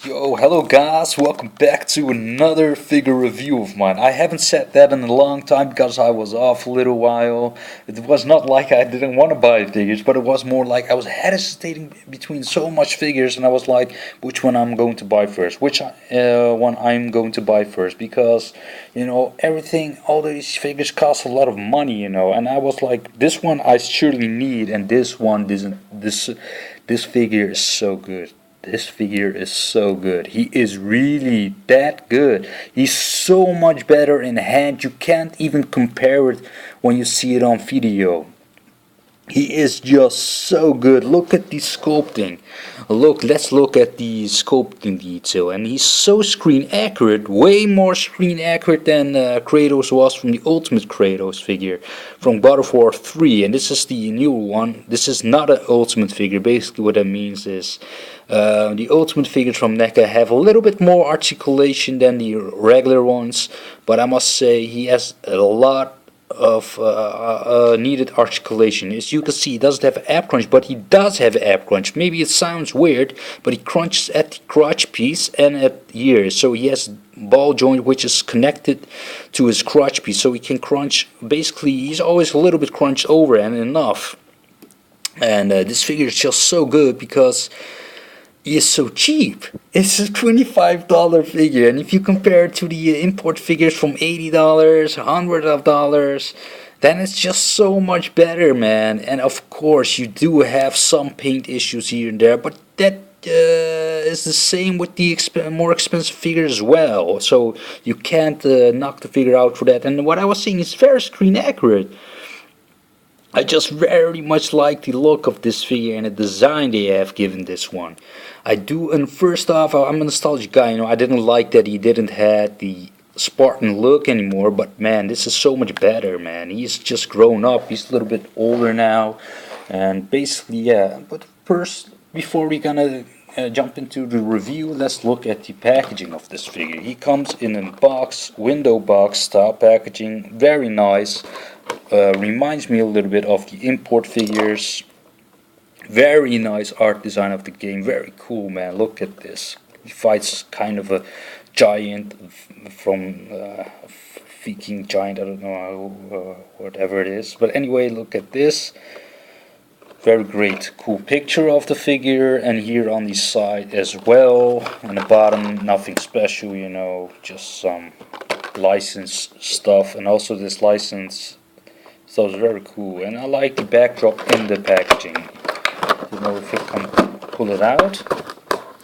Yo, hello guys, welcome back to another figure review of mine. I haven't said that in a long time because I was off a little while. It was not like I didn't want to buy figures, but it was more like I was hesitating between so much figures and I was like, which one I'm going to buy first, which one I'm going to buy first, because, everything, all these figures cost a lot of money, and I was like, this one I surely need, and this one doesn't, this figure is so good. This figure is so good. He is really that good. He's so much better in hand. You can't even compare it when you see it on video. He is just so good. Look at the sculpting. Let's look at the sculpting detail. And he's so screen accurate, way more screen accurate than Kratos was from the Ultimate Kratos figure from God of War 3. And this is the new one. This is not an Ultimate figure. Basically, what that means is the Ultimate figures from NECA have a little bit more articulation than the regular ones. But I must say, he has a lot of needed articulation. As you can see, he doesn't have ab crunch, but he does have ab crunch. Maybe it sounds weird, but he crunches at the crotch piece and at here. So he has ball joint which is connected to his crotch piece, so he can crunch. Basically, he's always a little bit crunched over and enough. And this figure is just so good because he is so cheap. It's a $25 figure, and if you compare it to the import figures from $80, $100, then it's just so much better, man. And of course, you do have some paint issues here and there, but that is the same with the more expensive figures as well. So you can't knock the figure out for that. And what I was saying is very screen accurate. I just very much like the look of this figure and the design they have given this one. I do, and first off, I'm a nostalgic guy, I didn't like that he didn't have the Spartan look anymore, but man, this is so much better, man. He's just grown up, he's a little bit older now, and basically, yeah. But first, before we gonna jump into the review, let's look at the packaging of this figure. He comes in a box, window box style packaging, very nice. Reminds me a little bit of the import figures. Very nice art design of the game. Very cool, man. Look at this. He fights kind of a giant from Viking giant. I don't know whatever it is. But anyway, look at this. Very great, cool picture of the figure, and here on the side as well. On the bottom, nothing special, just some license stuff, and also this license. So it's very cool, and I like the backdrop in the packaging. Don't know if you can pull it out.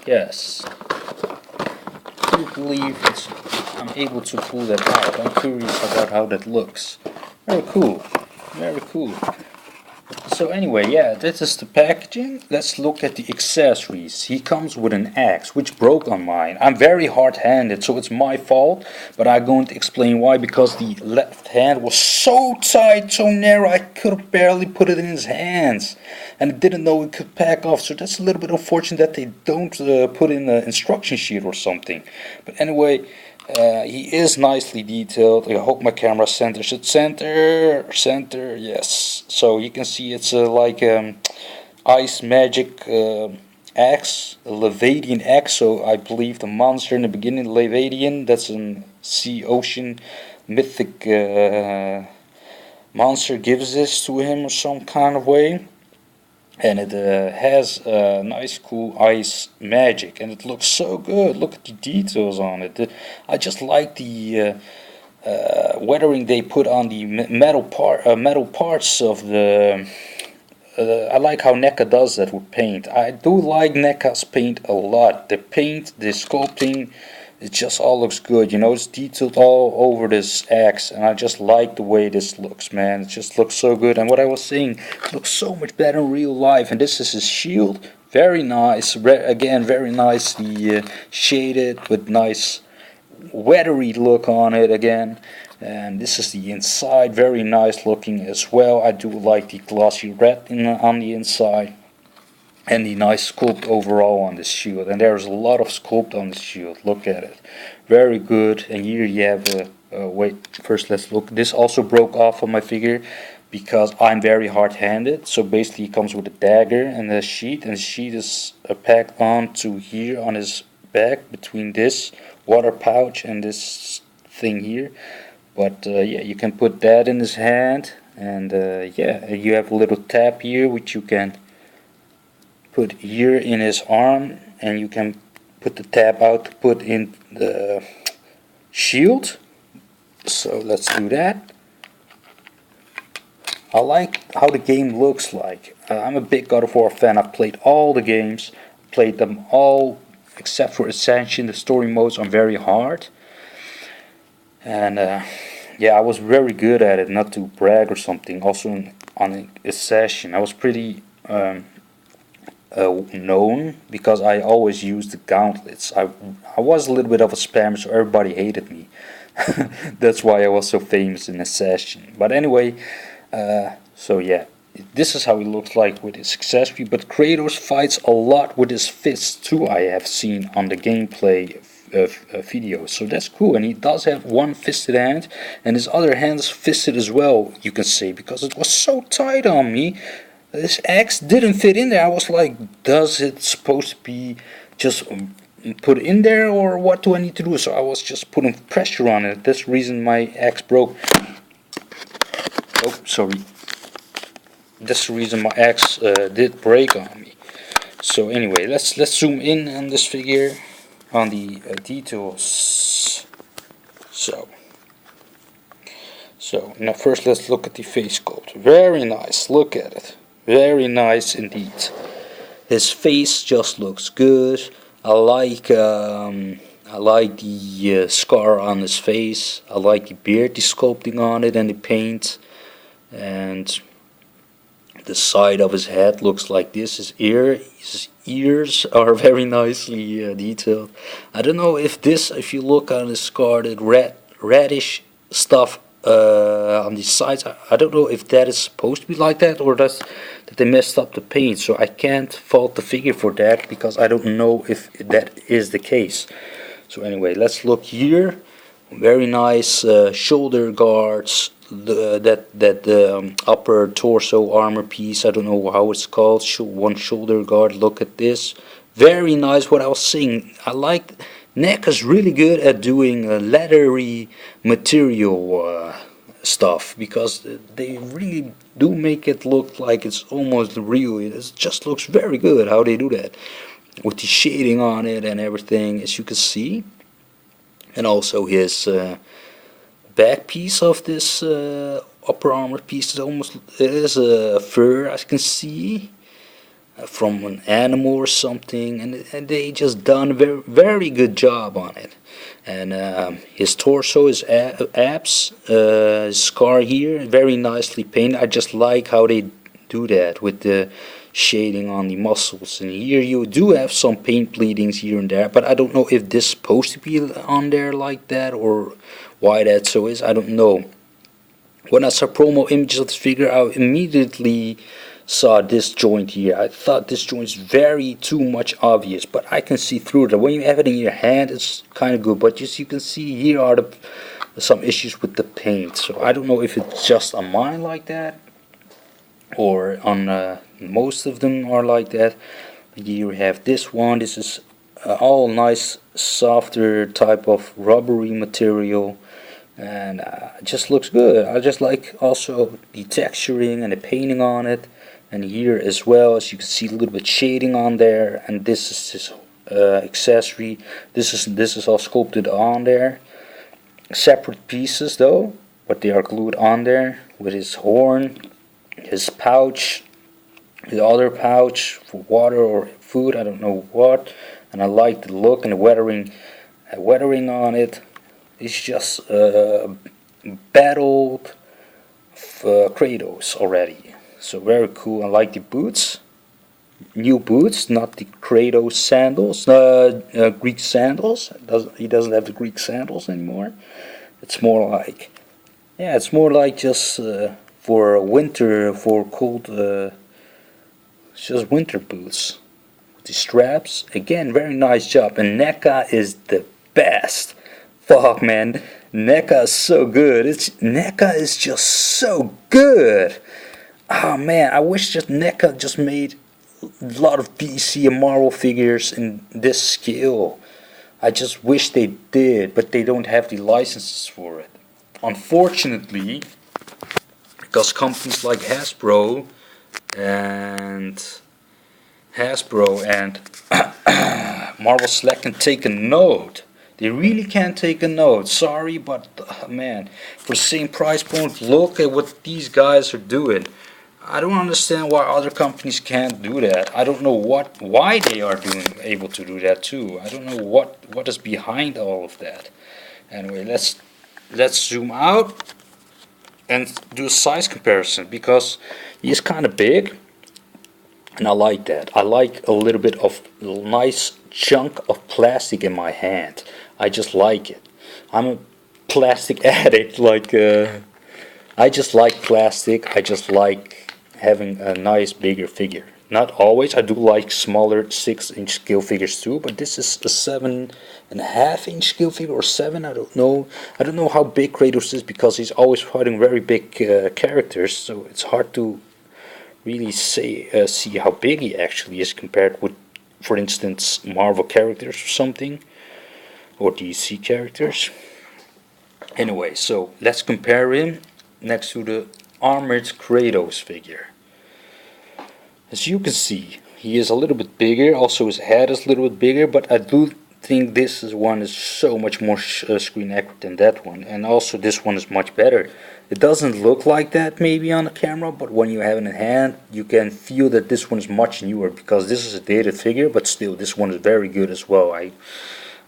Yes. I do believe I'm able to pull that out. I'm curious about how that looks. Very cool. Very cool. So anyway, yeah, this is the packaging. Let's look at the accessories. He comes with an axe, which broke on mine. I'm very hard-handed, so it's my fault, but I'm going to explain why. Because the left hand was so tight, so narrow, I could barely put it in his hands, and I didn't know it could pack off. So that's a little bit unfortunate that they don't put in an instruction sheet or something. But anyway, he is nicely detailed. I hope my camera centers it. Center, yes. So you can see it's like ice magic axe, a Levadian axe. So I believe the monster in the beginning, Levadian, that's an sea ocean mythic monster, gives this to him or some kind of way. And it has nice cool ice magic, and it looks so good. Look at the details on it. I just like the weathering they put on the metal parts of the. I like how NECA does that with paint. I do like NECA's paint a lot. The paint, the sculpting, it just all looks good. It's detailed all over this axe, and I just like the way this looks, man. It just looks so good. And what I was saying, it looks so much better in real life. And this is his shield. Very nice. Again, very nicely shaded with nice weathery look on it again. And this is the inside, very nice looking as well. I do like the glossy red on the inside. And the nice sculpt overall on this shield. And there's a lot of sculpt on the shield. Look at it. Very good. And here you have wait, first let's look. This also broke off on my figure because I'm very hard-handed. So basically it comes with a dagger and a sheet. And the sheet is packed onto here on his back between this water pouch and this thing here. But yeah, you can put that in his hand, and yeah, you have a little tab here which you can put here in his arm, and you can put the tab out to put in the shield. So let's do that. I like how the game looks like. I'm a big God of War fan. I've played all the games, played them all except for Ascension. The story modes are very hard, and yeah, I was very good at it. Not to brag or something. Also on Ascension, I was pretty known because I always used the gauntlets. I was a little bit of a spammer, so everybody hated me. That's why I was so famous in Assassin. But anyway, so yeah, this is how he looks like with his accessory. But Kratos fights a lot with his fists too, I have seen on the gameplay video. So that's cool. And he does have one fisted hand, and his other hand is fisted as well, you can say, because it was so tight on me. This axe didn't fit in there. I was like, does it supposed to be just put in there, or what do I need to do? So I was just putting pressure on it. That's the reason my axe broke. Oh, sorry. That's the reason my axe did break on me. So anyway, let's zoom in on this figure, on the details. So now first let's look at the face sculpt. Very nice. Look at it. Very nice indeed. His face just looks good. I like the scar on his face. I like the beard, the sculpting on it, and the paint. And the side of his head looks like this. His ears are very nicely detailed. I don't know if you look on his scar, that reddish stuff on the sides, I don't know if that is supposed to be like that, or that they messed up the paint. So I can't fault the figure for that, because I don't know if that is the case. So anyway, let's look here. Very nice shoulder guards. That upper torso armor piece, I don't know how it's called. One shoulder guard. Look at this. Very nice. What I was saying, I like NECA's really good at doing leathery material stuff, because they really do make it look like it's almost real. It just looks very good how they do that, with the shading on it and everything, as you can see. And also his back piece of this upper armor piece is a fur, I can see, from an animal or something, and they just done a very good job on it. And his torso, his abs, his scar here, very nicely painted. I just like how they do that with the shading on the muscles. And here you do have some paint bleedings here and there, but I don't know if this is supposed to be on there like that, or why that so is. I don't know. When I saw promo images of this figure, I immediately saw this joint here. I thought this joint is very too much obvious, but I can see through it. When you have it in your hand, it's kind of good, but just you can see here are some issues with the paint. So I don't know if it's just on mine like that, or on most of them are like that. Here you have this one. This is all nice, softer type of rubbery material, and it just looks good. I just like also the texturing and the painting on it. And here as well, as you can see, a little bit shading on there. And this is his accessory. This is all sculpted on there. Separate pieces though, but they are glued on there, with his horn, his pouch, the other pouch for water or food, I don't know what. And I like the look and the weathering on it. It's just battled Kratos already. So very cool. I like the boots, new boots, not the Kratos sandals, Greek sandals. He doesn't have the Greek sandals anymore. It's more like, yeah, it's more like just for winter, for cold. It's just winter boots. With the straps, again, very nice job. And NECA is the best. Fuck, man, NECA is so good. NECA is just so good. Oh man, I wish just NECA just made a lot of DC and Marvel figures in this scale. I just wish they did, but they don't have the licenses for it. Unfortunately, because companies like and Hasbro and Marvel Select can take a note. They really can't take a note. Sorry, but man, for the same price point, look at what these guys are doing. I don't understand why other companies can't do that. I don't know why they are able to do that too. I don't know what is behind all of that. Anyway, let's zoom out and do a size comparison, because he is kind of big. And I like that. I like a little bit of nice chunk of plastic in my hand. I just like it. I'm a plastic addict. I just like plastic. I just like having a nice bigger figure. Not always. I do like smaller 6-inch scale figures too. But this is a 7.5-inch scale figure, or 7. I don't know. I don't know how big Kratos is, because he's always fighting very big characters. So it's hard to really see how big he actually is compared with, for instance, Marvel characters or something, or DC characters. Anyway, so let's compare him next to the armored Kratos figure. As you can see, he is a little bit bigger. Also, his head is a little bit bigger, but I do think this one is so much more screen accurate than that one, and also this one is much better. It doesn't look like that maybe on the camera, but when you have it in hand, you can feel that this one is much newer, because this is a dated figure, but still this one is very good as well.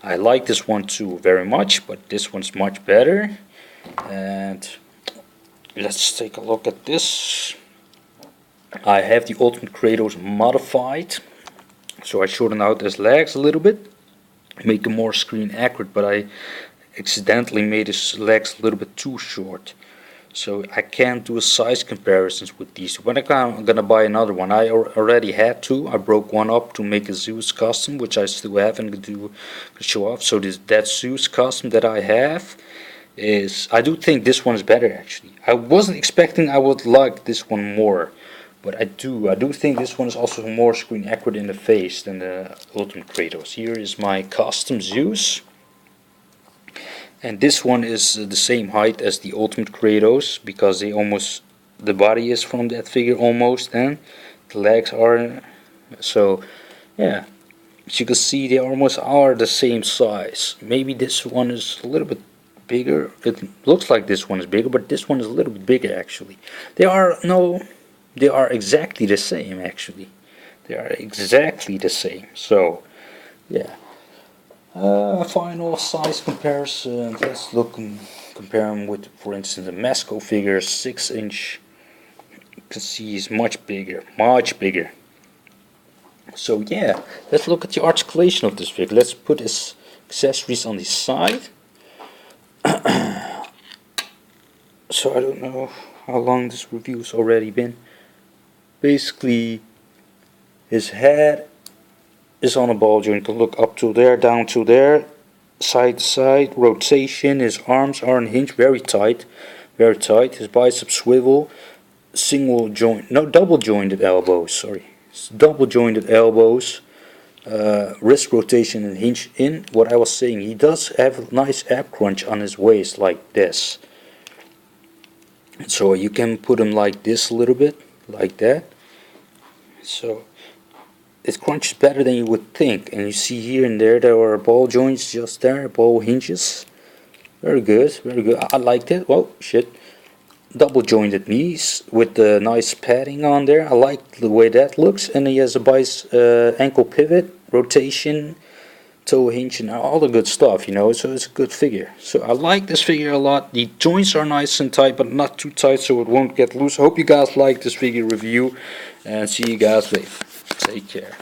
I like this one too very much, but this one's much better. And let's take a look at this. I have the Ultimate Kratos modified, so I shorten out his legs a little bit, make him more screen accurate, but I accidentally made his legs a little bit too short. So I can't do a size comparisons with these. When I'm gonna buy another one, I already had two. I broke one up to make a Zeus custom, which I still haven't to show off. So that Zeus custom that I have is, I do think this one is better actually. I wasn't expecting I would like this one more, but I do think this one is also more screen accurate in the face than the Ultimate Kratos. Here is my custom Zeus. And this one is the same height as the Ultimate Kratos, because the body is from that figure almost, and the legs are. So yeah, as you can see, they almost are the same size. Maybe this one is a little bit bigger. It looks like this one is bigger, but this one is a little bit bigger actually. They are exactly the same actually. They are exactly the same. So yeah. Final size comparison. Let's compare them with, for instance, the Masco figure, 6-inch. You can see he's much bigger, much bigger. So yeah, let's look at the articulation of this figure. Let's put his accessories on the side. So I don't know how long this review's already been. Basically, his head is on a ball joint. You can look up to there, down to there, side to side, rotation. His arms are unhinged, very tight, very tight. His biceps swivel, double jointed elbows, sorry. Double jointed elbows, wrist rotation and hinge in. What I was saying, he does have a nice ab crunch on his waist like this. So you can put him like this a little bit, like that. So it crunches better than you would think, and you see here and there are ball joints just there, ball hinges. Very good, very good. I like it. Oh shit. Double jointed knees with the nice padding on there. I like the way that looks, and he has a ankle pivot, rotation, toe hinge, and all the good stuff, you know. So it's a good figure. So I like this figure a lot. The joints are nice and tight, but not too tight, so it won't get loose. I hope you guys like this figure review, and see you guys later. Take care.